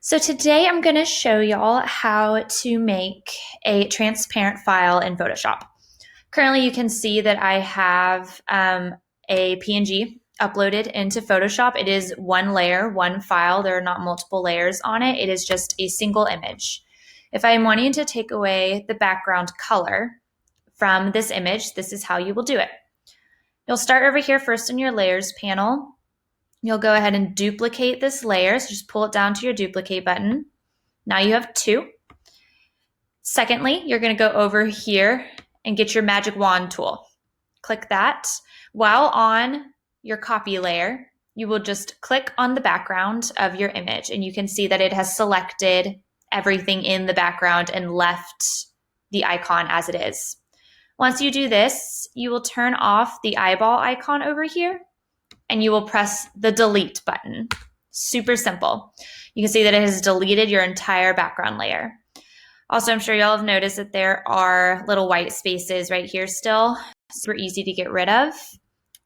So today I'm going to show y'all how to make a transparent file in Photoshop. Currently you can see that I have a PNG uploaded into Photoshop. It is one layer, one file. There are not multiple layers on it. It is just a single image. If I'm wanting to take away the background color from this image, this is how you will do it. You'll start over here first in your layers panel. You'll go ahead and duplicate this layer. So just pull it down to your duplicate button. Now you have two. Secondly, you're going to go over here and get your magic wand tool. Click that. While on your copy layer, you will just click on the background of your image, and you can see that it has selected everything in the background and left the icon as it is. Once you do this, you will turn off the eyeball icon over here, and you will press the delete button. Super simple. You can see that it has deleted your entire background layer. Also, I'm sure y'all have noticed that there are little white spaces right here still. Super easy to get rid of.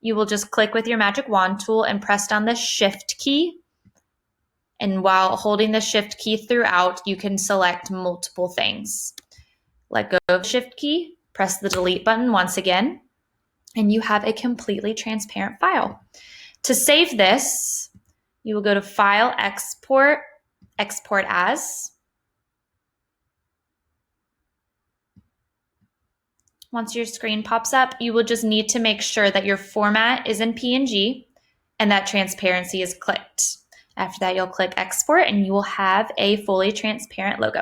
You will just click with your magic wand tool and press down the shift key. And while holding the shift key throughout, you can select multiple things. Let go of the shift key, press the delete button once again, and you have a completely transparent file. To save this, you will go to File, Export, Export As. Once your screen pops up, you will just need to make sure that your format is in PNG and that transparency is clicked. After that, you'll click Export and you will have a fully transparent logo.